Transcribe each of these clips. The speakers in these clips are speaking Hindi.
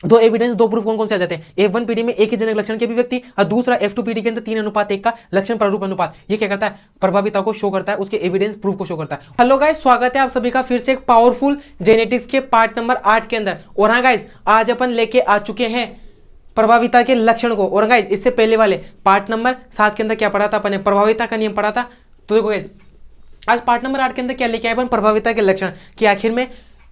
दो एविडेंस, दो प्रूफ कौन कौन से आ जाते हैं? F1 पीढ़ी में एक ही जनक लक्षण की अभिव्यक्ति और दूसरा F2 पीढ़ी के अंदर 3:1 का लक्षण प्रारूप अनुपात। ये क्या करता है? प्रभाविता को शो करता है, उसके एविडेंस प्रूफ को शो करता है। हेलो गाइस, स्वागत है आप सभी का फिर से एक पावरफुल जेनेटिक्स के पार्ट नंबर 8 के अंदर। और हाँ गाइस, आज अपन लेके आ चुके हैं प्रभाविता के लक्षण को। और गाइस, इससे पहले वाले पार्ट नंबर 7 के अंदर क्या पढ़ा था अपन ने? प्रभाविता का नियम पढ़ा था। तो देखो गाइस, आज पार्ट नंबर 8 के अंदर क्या लेके आए अपन? प्रभाविता के लक्षण कि आखिर में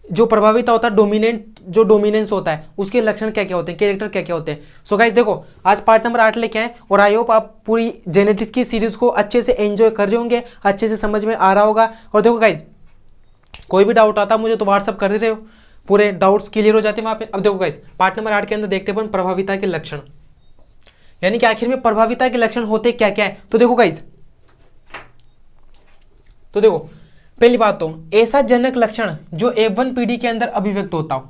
जो प्रभाविता होता है, डोमिनेंट जो डोमिनेंस होता है, उसके लक्षण क्या क्या होते हैं, कैरेक्टर क्या क्या होते हैं। सो गाइस देखो, आज पार्ट नंबर 8 लेके आए और आई होप आप पूरी जेनेटिक्स की सीरीज को अच्छे से एंजॉय कर रहे होंगे, अच्छे से समझ में आ रहा होगा। और देखो गाइस, कोई भी डाउट आता मुझे तो व्हाट्सअप कर दे रहे हो, पूरे डाउट्स क्लियर हो जाते हैं वहां पे। अब देखो गाइस, पार्ट नंबर 8 के अंदर देखते हैं प्रभाविता के लक्षण, यानी कि आखिर में प्रभाविता के लक्षण होते क्या क्या है। तो देखो गाइस, तो देखो पहली बात तो ऐसा जनक लक्षण जो F1 पीढ़ी के अंदर अभिव्यक्त होता हो।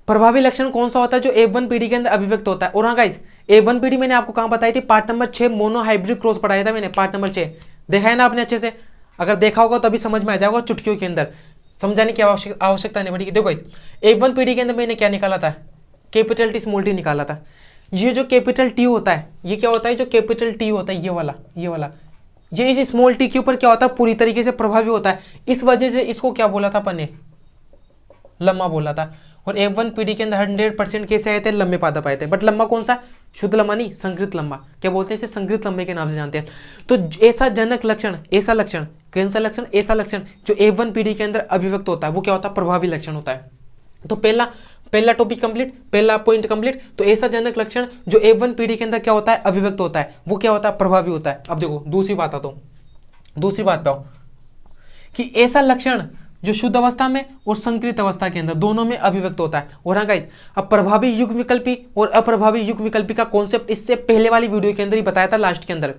प्रभावी लक्षण कौन सा होता है? जो F1 पीढ़ी के अंदर अभिव्यक्त होता है। और हाँ गाइस, F1 पीढ़ी मैंने आपको कहां बताई थी? Part number 6 mono hybrid cross पढ़ाया था मैंने, पार्ट नंबर 6 देखा है ना आपने अच्छे से? अगर देखा होगा तभी समझ में आ जाएगा, चुटकियों के अंदर समझाने की आवश्यकता नहीं पड़ेगी। देखो गाइस, F1 पीढ़ी के अंदर मैंने क्या निकाला था? कैपिटल टी स्मॉल टी निकाला था। ये जो कैपिटल टी होता है, ये क्या होता है? जो कैपिटल टी होता है, ये वाला ये इस स्मॉल टी के ऊपर क्या होता है? पूरी तरीके से प्रभावी होता है। इस वजह से इसको क्या बोला था अपन ने? लम्मा बोला था। और F1 पीढ़ी के अंदर 100% कैसे आए थे? लंबे पादप आए थे। बट लम्बा कौन सा? शुद्ध लम्बा नहीं, संकृत लम्बा। क्या बोलते हैं इसे? संकृत लंबे के नाम से जानते हैं। तो ऐसा जनक लक्षण, ऐसा लक्षण, कौन सा लक्षण? ऐसा लक्षण जो F1 पीढ़ी के अंदर अभिव्यक्त होता है, वो क्या होता है? प्रभावी लक्षण होता है। तो पहला टॉपिक कंप्लीट, पहला पॉइंट कंप्लीट। तो ऐसा जनक लक्षण जो F1 पीढ़ी के अंदर क्या होता है? अभिव्यक्त होता है, वो क्या होता है? प्रभावी होता है। अब देखो दूसरी बात आता हूं, दूसरी बात पे आओ कि ऐसा लक्षण जो शुद्ध अवस्था में और संकृत अवस्था के अंदर दोनों में अभिव्यक्त होता है। और हाँ गाइस, अब प्रभावी युग्म विकल्पी और अप्रभावी युग्म विकल्पी का कॉन्सेप्ट इससे पहले वाली वीडियो के अंदर ही बताया था, लास्ट के अंदर।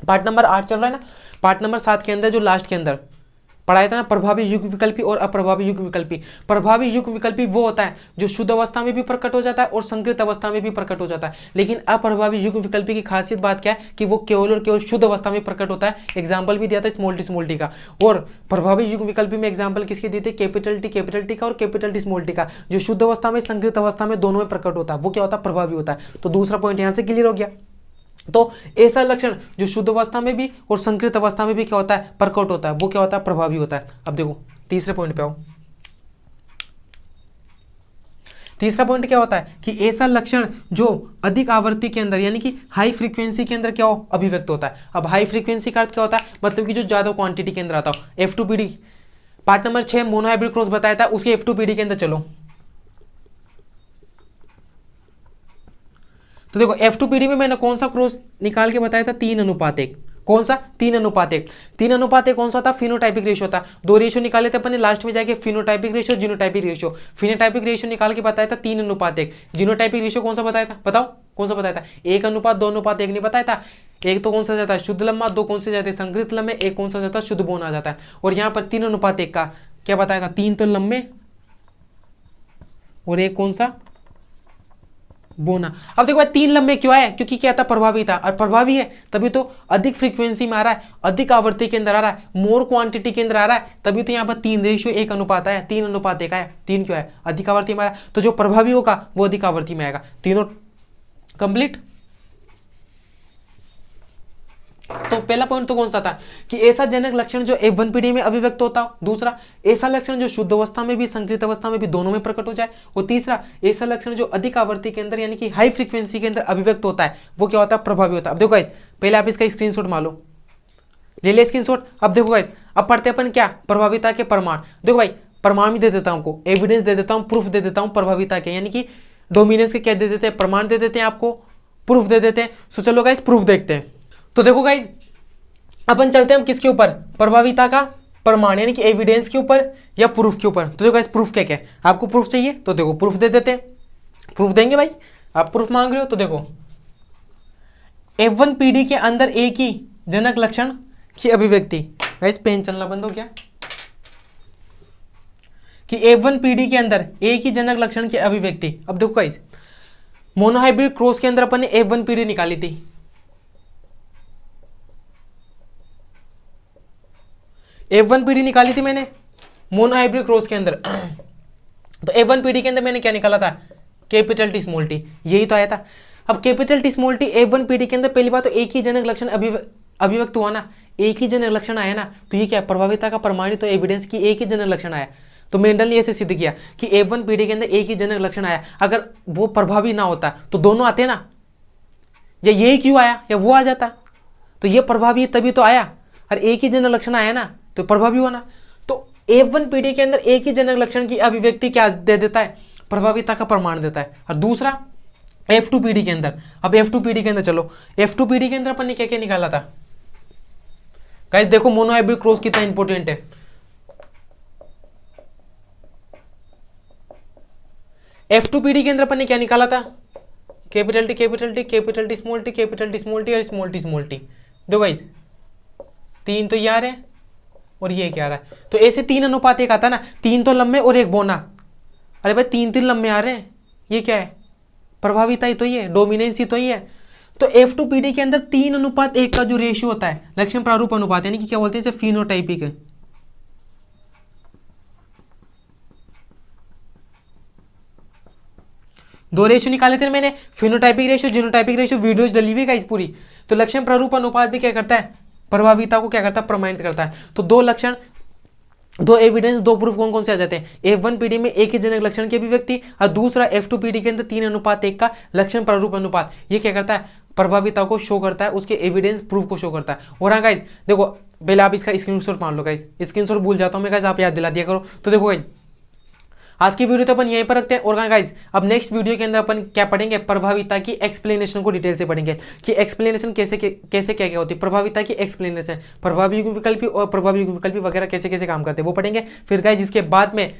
पार्ट नंबर 8 चल रहा है ना, पार्ट नंबर 7 के अंदर जो लास्ट के अंदर पढ़ाया था ना, प्रभावी युग्म विकल्पी और अप्रभावी युग्म विकल्पी। प्रभावी युग्म विकल्पी वो होता है जो शुद्ध अवस्था में भी प्रकट हो जाता है और संकृत अवस्था में भी प्रकट हो जाता है। लेकिन अप्रभावी युग्म विकल्पी की खासियत बात क्या है? कि वो केवल और केवल शुद्ध अवस्था में प्रकट होता है। एग्जाम्पल भी दिया था स्मॉल टी का। और प्रभावी युग्म विकल्पी में एग्जाम्पल किसके दिए थे? कैपिटल टी का और कैपिटल टी स्मॉल टी का। जो शुद्ध अवस्था में, संकृत अवस्था में, दोनों में प्रकट होता है, वो क्या होता है? प्रभावी होता है। तो दूसरा पॉइंट यहां से क्लियर हो गया। तो ऐसा लक्षण जो शुद्ध अवस्था में भी और संकृत अवस्था में भी क्या होता है? प्रकट होता है, वो क्या होता है? प्रभावी होता है। अब देखो तीसरे पॉइंट पे आओ। तीसरा पॉइंट क्या होता है? कि ऐसा लक्षण जो अधिक आवृत्ति के अंदर, यानी कि हाई फ्रीक्वेंसी के अंदर क्या हो? अभिव्यक्त होता है। अब हाई फ्रीक्वेंसी का अर्थ क्या होता है? मतलब कि जो ज्यादा क्वांटिटी के अंदर आता हो। F2 पीढ़ी, part number 6 mono hybrid cross बताया था, उसकी F2 पीढ़ी के अंदर चलो। तो देखो F2 पीढ़ी में मैंने कौन सा क्रॉस निकाल के बताया था? 3:1। कौन सा? 3:1। 3:1 कौन सा था? फिनोटाइपिक रेशियो था। दो रेशियो निकाले थे अपन ने लास्ट में जाके, phenotypic ratio, genotypic ratio. Phenotypic ratio निकाल के बताया था 3:1। जीनोटाइपिक रेशियो कौन सा बताया था? बताओ कौन सा बताया था? 1:2:1 नहीं बताया था। एक तो कौन सा जाता है? शुद्ध लम्बा। दो कौन से जाते हैं? संकृत लम्बे। एक कौन सा जाता है? शुद्ध बौन आ जाता है। और यहाँ पर 3:1 का क्या बताया था? 3 तो लंबे और एक कौन सा? बोना। अब देखो भाई, 3 लंबे क्यों आए? क्योंकि क्या था? प्रभावी था। और प्रभावी है तभी तो अधिक फ्रीक्वेंसी में आ रहा है, अधिक आवृत्ति के अंदर आ रहा है, मोर क्वांटिटी के अंदर आ रहा है, तभी तो यहाँ पर 3:1 अनुपात आया। 3:1 है। 3 क्यों है? अधिक आवृत्ति में आ रहा है, तो जो प्रभावी होगा वो अधिक आवृत्ति में आएगा। तीनों कंप्लीट। तो पहला पॉइंट तो कौन सा था? कि ऐसा जनक लक्षण जो F1 पीढ़ी में अभिव्यक्त होता हो। दूसरा, ऐसा लक्षण जो शुद्ध अवस्था में भी, संकृत अवस्था में भी, दोनों में प्रकट हो जाए। और तीसरा, ऐसा लक्षण जो अधिक आवृत्ति के अंदर, यानी कि हाई फ्रीक्वेंसी के अंदर अभिव्यक्त होता है, वो क्या होता है? प्रभावी होता है। अब देखो गाइस, पहले आप इसका स्क्रीनशॉट मार लो, ले ले स्क्रीनशॉट। अब देखो गाइस, अब पढ़ते अपन क्या? प्रभाविता के प्रमाण। देखो भाई, प्रमाण भी दे देता हूं आपको, एविडेंस दे देता हूं, प्रूफ दे देता हूं प्रभाविता के, यानी कि डोमिनेंस के क्या दे देते हैं? प्रमाण दे देते हैं आपको, प्रूफ दे देते हैं। सो चलो गाइस, प्रूफ देखते हैं। तो देखो गाइस, अपन चलते हैं हम किसके ऊपर? प्रभाविता का प्रमाण, यानी कि एविडेंस के ऊपर या प्रूफ के ऊपर। तो देखो इस प्रूफ क्या क्या है? आपको प्रूफ चाहिए तो देखो प्रूफ दे देते हैं। प्रूफ देंगे भाई, आप प्रूफ मांग रहे हो तो देखो, F1 पीढ़ी के अंदर एक ही जनक लक्षण की अभिव्यक्ति। गाइस पेन चलना बंद हो गया। कि F1 पीढ़ी के अंदर एक ही जनक लक्षण की अभिव्यक्ति। अब देखो गाइस, मोनोहाइब्रिड क्रॉस के अंदर अपन ने F1 पीढ़ी निकाली थी। F1 पीढ़ी निकाली थी मैंने मोनो हाइब्रिड क्रॉस के अंदर। तो A1PD के अंदर मैंने क्या निकाला था, कैपिटल टी स्मॉल टी, यही तो आया था। अब capital T small T A1PD के अंदर पहली बात तो एक ही जनक लक्षण अभिव्यक्त हुआ ना, एक ही जनक लक्षण आया ना, तो ये क्या प्रभाविता का प्रमाणित तो एविडेंस की एक ही जनक लक्षण आया। तो मेंडल ने ऐसे सिद्ध किया कि A1PD के अंदर एक ही जनक लक्षण आया, अगर वो प्रभावी ना होता तो दोनों आते ना, या यही क्यों आया या वो आ जाता, तो ये प्रभावी तभी तो आया, और एक ही जनक लक्षण आया ना तो प्रभावी होना। तो A1PD के अंदर एक ही जनक लक्षण की अभिव्यक्ति क्या दे देता है, प्रभाविता का प्रमाण देता है। और दूसरा F2PD के अंदर, अब F2PD के अंदर चलो, F2PD के अंदर अपन ने क्या क्या निकाला था गाइस, देखो मोनोहाइब्रिड क्रॉस कितना इंपॉर्टेंट है। F2PD के अंदर अपन ने क्या निकाला था, capital T capital T capital T small T capital T small T और स्मॉल टी स्मॉल टी। देखो गाइस 3 तो ये आ रहा है और ये क्या आ रहा है, तो ऐसे 3 अनुपात 1 आता ना, 3 तो लंबे और 1 बोना। अरे भाई 3 लंबे आ रहे हैं, ये क्या है, प्रभाविता ही तो ये है, डोमिनेंस ही तो ये है। तो F2PD के अंदर 3 अनुपात 1 का जो रेशियो होता है, लक्षण प्रारूप अनुपात, यानी कि क्या बोलते हैं इसे, फिनोटाइपिक। दो रेशियो निकाले थे मैंने, phenotypic ratio, genotypic ratio, videos डली हुई गाइस पूरी। तो लक्षण प्रारूप अनुपात भी क्या करता है, प्रभाविता को क्या करता है, प्रमाणित करता है। तो दो लक्षण, दो एविडेंस, दो प्रूफ कौन कौन से आ जाते हैं, A1PD में एक ही जनक लक्षण की अभिव्यक्ति, और दूसरा F2PD के अंदर 3 अनुपात 1 का लक्षण प्रारूप अनुपात। ये क्या करता है, प्रभाविता को शो करता है, उसके एविडेंस प्रूफ को शो करता है। और हाँ गाइस देखो, पहले आप इसका स्क्रीनशॉट मान लो गाइस, स्क्रीनशॉट भूल जाता हूं मैं गाइस, आप याद दिला दिया करो। तो देखो गाइस आज की वीडियो तो अपन यहीं पर रखते हैं। और गाइस अब नेक्स्ट वीडियो के अंदर अपन क्या पढ़ेंगे, प्रभाविता की एक्सप्लेनेशन को डिटेल से पढ़ेंगे कि एक्सप्लेनेशन कैसे क्या क्या होती है, प्रभाविता की एक्सप्लेनेशन, प्रभावी विकल्पी और प्रभावी विकल्पी वगैरह कैसे कैसे काम करते हैं वो पढ़ेंगे। फिर गाइस इसके बाद में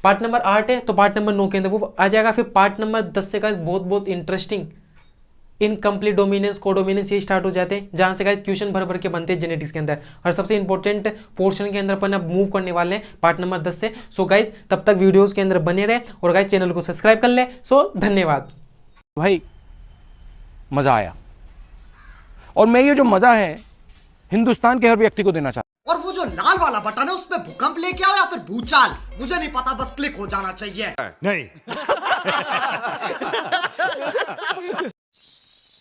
पार्ट नंबर 8 है, तो पार्ट नंबर 9 के अंदर वो आ जाएगा। फिर पार्ट नंबर 10 से गाइस बहुत बहुत इंटरेस्टिंग इनकम्प्लीट डोमिनेंस, कोडोमिनेंस ये स्टार्ट हो जाते हैं, जहां से गाइस क्वेश्चन भर भर के बनते हैं जेनेटिक्स के अंदर। और सबसे इंपॉर्टेंट पोर्शन के अंदर अपन अब मूव करने वाले हैं पार्ट नंबर 10 से। सो गाइस तब तक वीडियोस के अंदर बने रहे और गाइस चैनल को सब्सक्राइब कर ले। सो धन्यवाद भाई, मजा आया। और मैं ये जो मजा है हिंदुस्तान के हर व्यक्ति को देना चाहता हूं। और वो जो लाल वाला बटन है उसमें भूकंप लेके आओ या फिर भूचाल, मुझे नहीं पता, बस क्लिक हो जाना चाहिए। नहीं।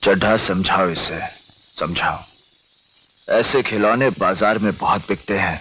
चड्ढा समझाओ इसे, समझाओ। ऐसे खिलौने बाजार में बहुत बिकते हैं।